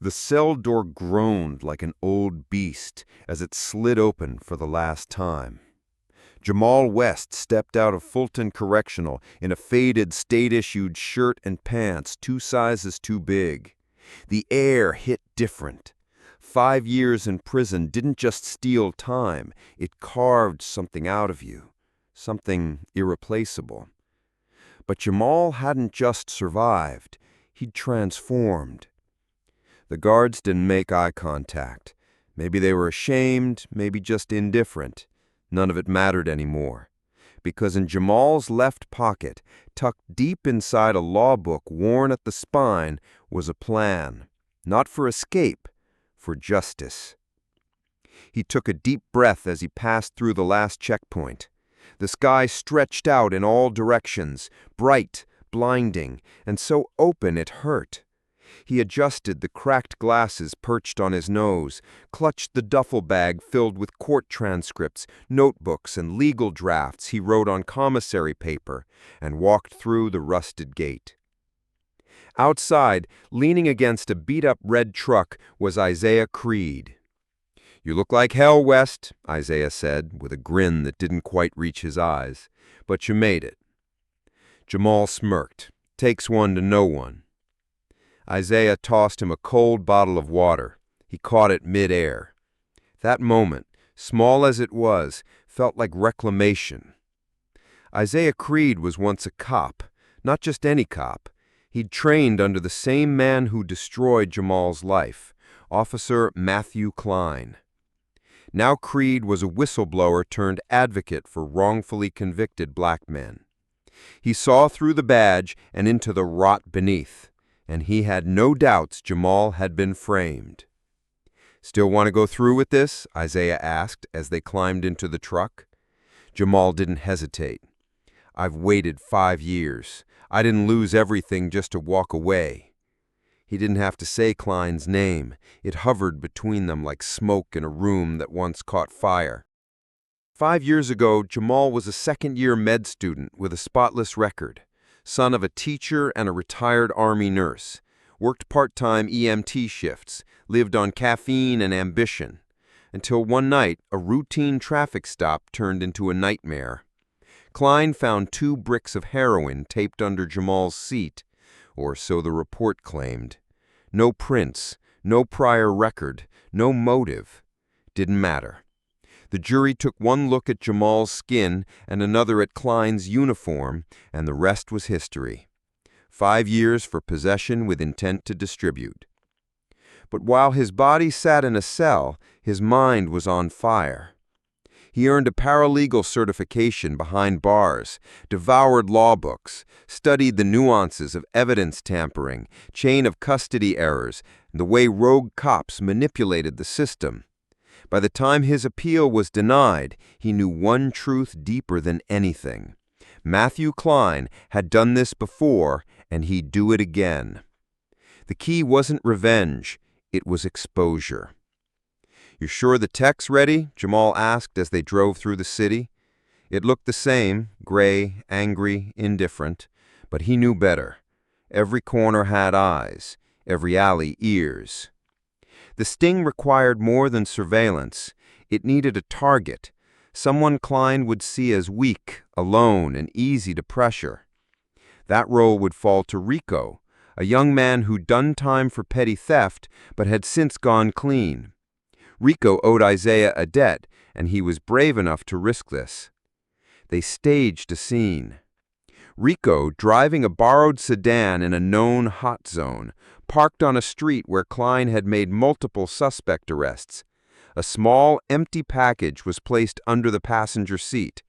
The cell door groaned like an old beast as it slid open for the last time. Jamal West stepped out of Fulton Correctional in a faded state-issued shirt and pants 2 sizes too big. The air hit different. 5 years in prison didn't just steal time, it carved something out of you, something irreplaceable. But Jamal hadn't just survived, he'd transformed. The guards didn't make eye contact. Maybe they were ashamed, maybe just indifferent. None of it mattered anymore. Because in Jamal's left pocket, tucked deep inside a law book worn at the spine, was a plan. Not for escape, for justice. He took a deep breath as he passed through the last checkpoint. The sky stretched out in all directions, bright, blinding, and so open it hurt. He adjusted the cracked glasses perched on his nose, clutched the duffel bag filled with court transcripts, notebooks, and legal drafts he wrote on commissary paper, and walked through the rusted gate. Outside, leaning against a beat-up red truck, was Isaiah Creed. "You look like hell, West," Isaiah said, with a grin that didn't quite reach his eyes. "But you made it." Jamal smirked. "Takes one to know one." Isaiah tossed him a cold bottle of water. He caught it mid-air. That moment, small as it was, felt like reclamation. Isaiah Creed was once a cop, not just any cop. He'd trained under the same man who destroyed Jamal's life, Officer Matthew Klein. Now Creed was a whistleblower turned advocate for wrongfully convicted black men. He saw through the badge and into the rot beneath, and he had no doubts Jamal had been framed. "Still want to go through with this?" Isaiah asked as they climbed into the truck. Jamal didn't hesitate. "I've waited 5 years. I didn't lose everything just to walk away." He didn't have to say Klein's name. It hovered between them like smoke in a room that once caught fire. 5 years ago, Jamal was a second-year med student with a spotless record, son of a teacher and a retired Army nurse, worked part-time EMT shifts, lived on caffeine and ambition, until one night a routine traffic stop turned into a nightmare. Klein found 2 bricks of heroin taped under Jamal's seat, or so the report claimed. No prints, no prior record, no motive. Didn't matter. The jury took one look at Jamal's skin and another at Klein's uniform, and the rest was history. 5 years for possession with intent to distribute. But while his body sat in a cell, his mind was on fire. He earned a paralegal certification behind bars, devoured law books, studied the nuances of evidence tampering, chain of custody errors, and the way rogue cops manipulated the system. By the time his appeal was denied, he knew one truth deeper than anything. Matthew Klein had done this before, and he'd do it again. The key wasn't revenge, it was exposure. "You sure the tech's ready?" Jamal asked as they drove through the city. It looked the same, gray, angry, indifferent, but he knew better. Every corner had eyes, every alley ears. The sting required more than surveillance. It needed a target, someone Klein would see as weak, alone, and easy to pressure. That role would fall to Rico, a young man who'd done time for petty theft but had since gone clean. Rico owed Isaiah a debt, and he was brave enough to risk this. They staged a scene. Rico, driving a borrowed sedan in a known hot zone, parked on a street where Klein had made multiple suspect arrests. A small, empty package was placed under the passenger seat.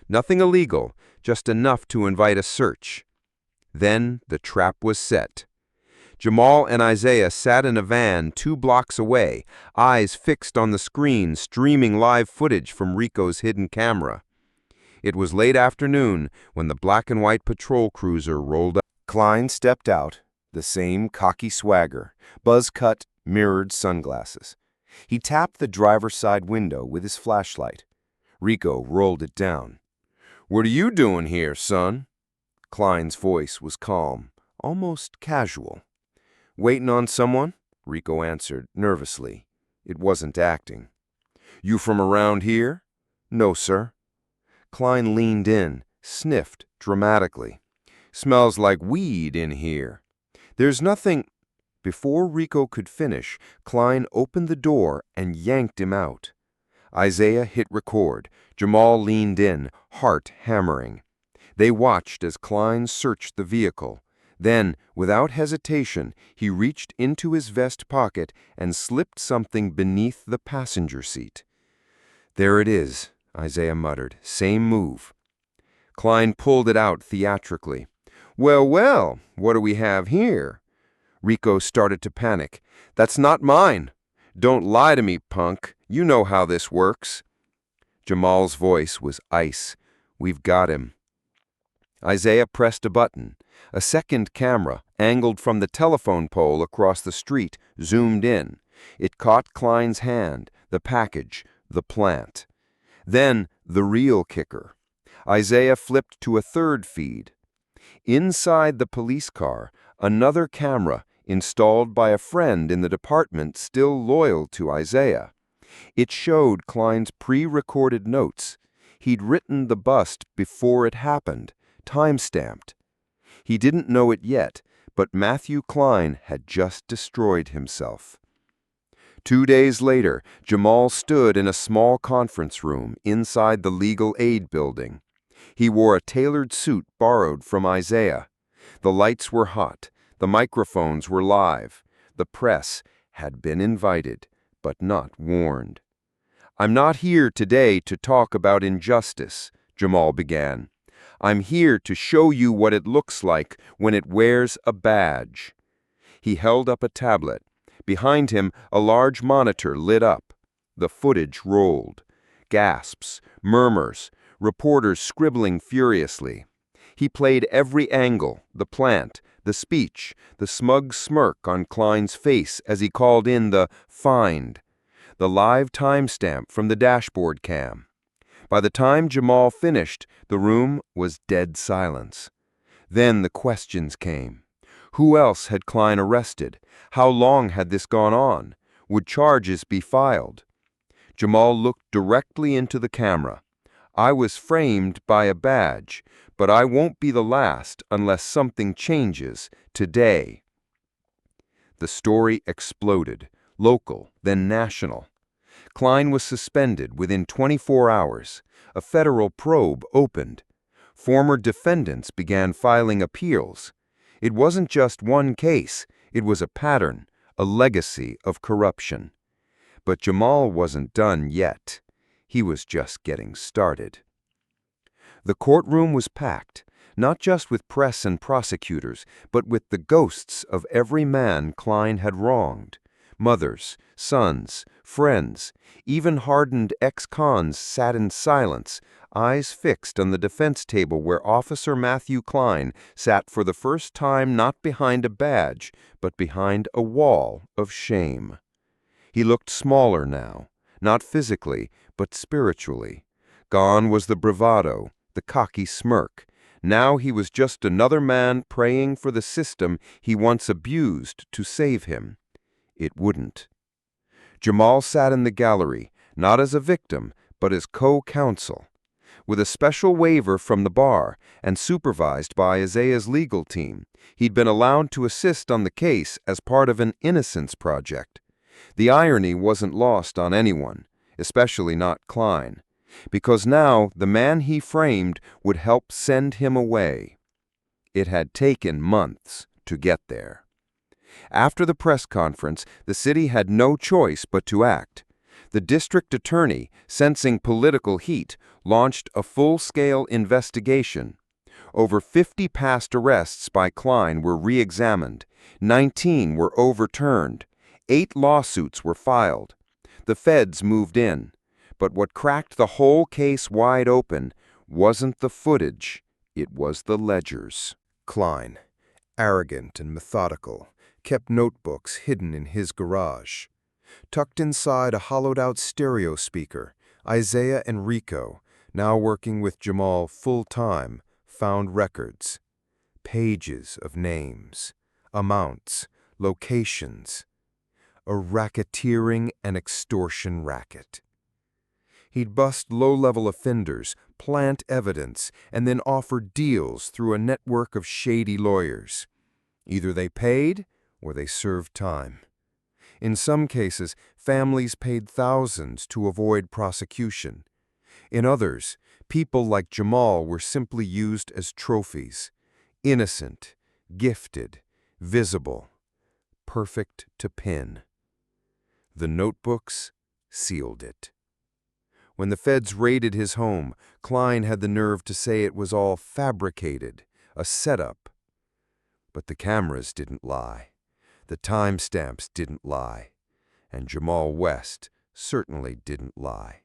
Nothing illegal, just enough to invite a search. Then the trap was set. Jamal and Isaiah sat in a van 2 blocks away, eyes fixed on the screen streaming live footage from Rico's hidden camera. It was late afternoon when the black and white patrol cruiser rolled up. Klein stepped out, the same cocky swagger, buzz-cut, mirrored sunglasses. He tapped the driver's side window with his flashlight. Rico rolled it down. "What are you doing here, son?" Klein's voice was calm, almost casual. "Waiting on someone?" Rico answered nervously. It wasn't acting. "You from around here?" "No, sir." Klein leaned in, sniffed dramatically. "Smells like weed in here. There's nothing—" Before Rico could finish, Klein opened the door and yanked him out. Isaiah hit record. Jamal leaned in, heart hammering. They watched as Klein searched the vehicle. Then, without hesitation, he reached into his vest pocket and slipped something beneath the passenger seat. "There it is," Isaiah muttered. "Same move." Klein pulled it out theatrically. "Well, well, what do we have here?" Rico started to panic. "That's not mine. Don't lie to me, punk. You know how this works." Jamal's voice was ice. "We've got him." Isaiah pressed a button. A second camera, angled from the telephone pole across the street, zoomed in. It caught Klein's hand, the package, the plant. Then, the real kicker. Isaiah flipped to a third feed. Inside the police car, another camera, installed by a friend in the department still loyal to Isaiah. It showed Klein's pre-recorded notes. He'd written the bust before it happened, time-stamped. He didn't know it yet, but Matthew Klein had just destroyed himself. 2 days later, Jamal stood in a small conference room inside the legal aid building. He wore a tailored suit borrowed from Isaiah. The lights were hot. The microphones were live. The press had been invited, but not warned. "I'm not here today to talk about injustice," Jamal began. "I'm here to show you what it looks like when it wears a badge." He held up a tablet. Behind him, a large monitor lit up. The footage rolled. Gasps, murmurs, reporters scribbling furiously. He played every angle, the plant, the speech, the smug smirk on Klein's face as he called in the "find," the live timestamp from the dashboard cam. By the time Jamal finished, the room was dead silence. Then the questions came. Who else had Klein arrested? How long had this gone on? Would charges be filed? Jamal looked directly into the camera. "I was framed by a badge, but I won't be the last unless something changes today." The story exploded, local, then national. Klein was suspended within 24 hours. A federal probe opened. Former defendants began filing appeals. It wasn't just one case, it was a pattern, a legacy of corruption. But Jamal wasn't done yet. He was just getting started. The courtroom was packed, not just with press and prosecutors, but with the ghosts of every man Klein had wronged. Mothers, sons, friends, even hardened ex-cons sat in silence, eyes fixed on the defense table where Officer Matthew Klein sat for the first time not behind a badge, but behind a wall of shame. He looked smaller now, not physically, but spiritually. Gone was the bravado, the cocky smirk. Now he was just another man praying for the system he once abused to save him. It wouldn't. Jamal sat in the gallery, not as a victim, but as co-counsel. With a special waiver from the bar and supervised by Isaiah's legal team, he'd been allowed to assist on the case as part of an innocence project. The irony wasn't lost on anyone, especially not Klein, because now the man he framed would help send him away. It had taken months to get there. After the press conference, the city had no choice but to act. The district attorney, sensing political heat, launched a full-scale investigation. Over 50 past arrests by Klein were re-examined. 19 were overturned. 8 lawsuits were filed. The feds moved in. But what cracked the whole case wide open wasn't the footage, it was the ledgers. Klein, arrogant and methodical, kept notebooks hidden in his garage. Tucked inside a hollowed-out stereo speaker, Isaiah and Rico, now working with Jamal full-time, found records. Pages of names, amounts, locations. a racketeering and extortion racket. He'd bust low-level offenders, plant evidence, and then offer deals through a network of shady lawyers. Either they paid or they served time. In some cases, families paid thousands to avoid prosecution. In others, people like Jamal were simply used as trophies, innocent, gifted, visible, perfect to pin. The notebooks sealed it. When the feds raided his home, Klein had the nerve to say it was all fabricated, a setup. But the cameras didn't lie. The timestamps didn't lie. And Jamal West certainly didn't lie.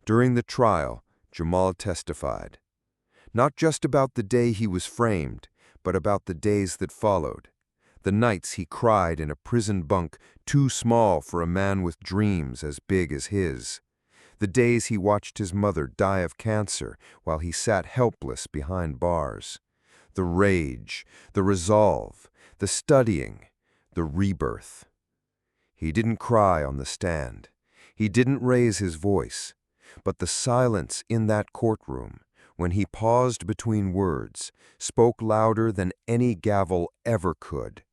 During the trial, Jamal testified, not just about the day he was framed, but about the days that followed, the nights he cried in a prison bunk too small for a man with dreams as big as his, the days he watched his mother die of cancer while he sat helpless behind bars, the rage, the resolve, the studying, the rebirth. He didn't cry on the stand. He didn't raise his voice. But the silence in that courtroom, when he paused between words, spoke louder than any gavel ever could.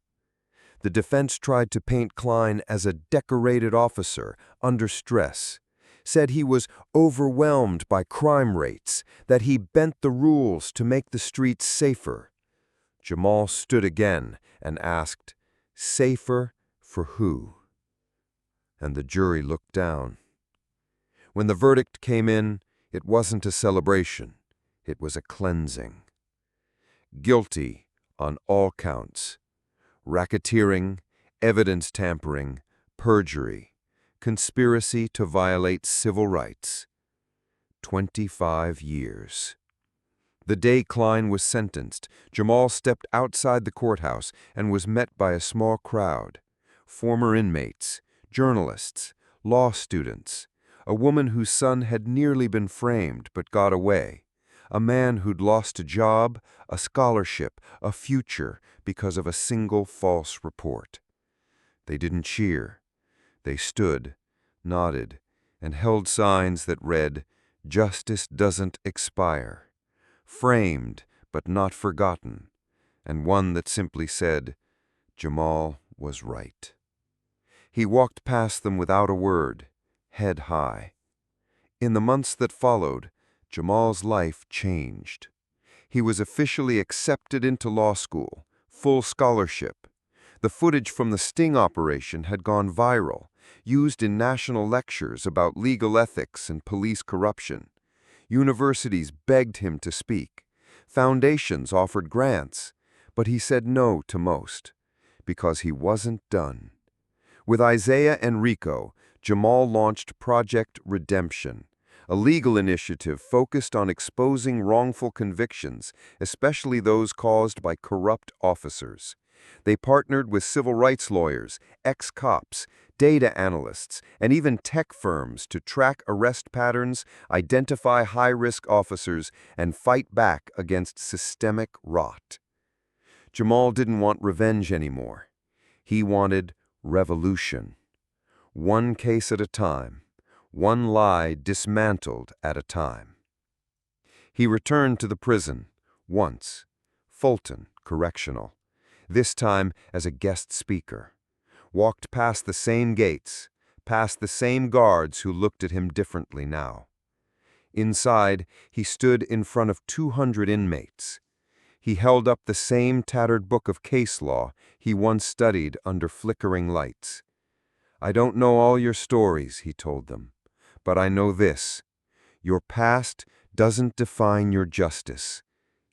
The defense tried to paint Klein as a decorated officer under stress, said he was overwhelmed by crime rates, that he bent the rules to make the streets safer. Jamal stood again and asked, "Safer for who?" And the jury looked down. When the verdict came in, it wasn't a celebration. It was a cleansing. Guilty on all counts. Racketeering, evidence tampering, perjury, conspiracy to violate civil rights. 25 years. The day Klein was sentenced, Jamal stepped outside the courthouse and was met by a small crowd. Former inmates, journalists, law students, a woman whose son had nearly been framed but got away, a man who'd lost a job, a scholarship, a future because of a single false report. They didn't cheer. They stood, nodded, and held signs that read, "Justice doesn't expire," framed but not forgotten, and one that simply said, "Jamal was right." He walked past them without a word, head high. In the months that followed, Jamal's life changed. He was officially accepted into law school, full scholarship. The footage from the sting operation had gone viral, used in national lectures about legal ethics and police corruption. Universities begged him to speak. Foundations offered grants, but he said no to most, because he wasn't done. With Isaiah and Rico, Jamal launched Project Redemption, a legal initiative focused on exposing wrongful convictions, especially those caused by corrupt officers. They partnered with civil rights lawyers, ex-cops, data analysts, and even tech firms to track arrest patterns, identify high-risk officers, and fight back against systemic rot. Jamal didn't want revenge anymore. He wanted revolution. One case at a time, one lie dismantled at a time. He returned to the prison, once, Fulton Correctional, this time as a guest speaker, walked past the same gates, past the same guards who looked at him differently now. Inside, he stood in front of 200 inmates. He held up the same tattered book of case law he once studied under flickering lights. "I don't know all your stories," he told them, "but I know this. Your past doesn't define your justice.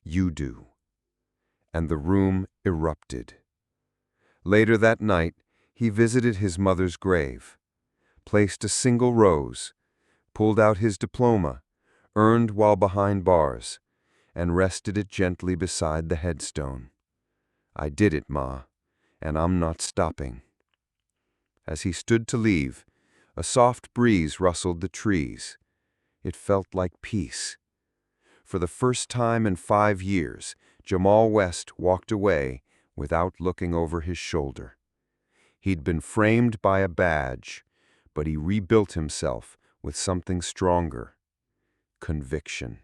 You do." And the room erupted. Later that night, he visited his mother's grave, placed a single rose, pulled out his diploma, earned while behind bars, and rested it gently beside the headstone. "I did it, Ma, and I'm not stopping." As he stood to leave, a soft breeze rustled the trees. It felt like peace. For the first time in 5 years, Jamal West walked away without looking over his shoulder. He'd been framed by a badge, but he rebuilt himself with something stronger: conviction.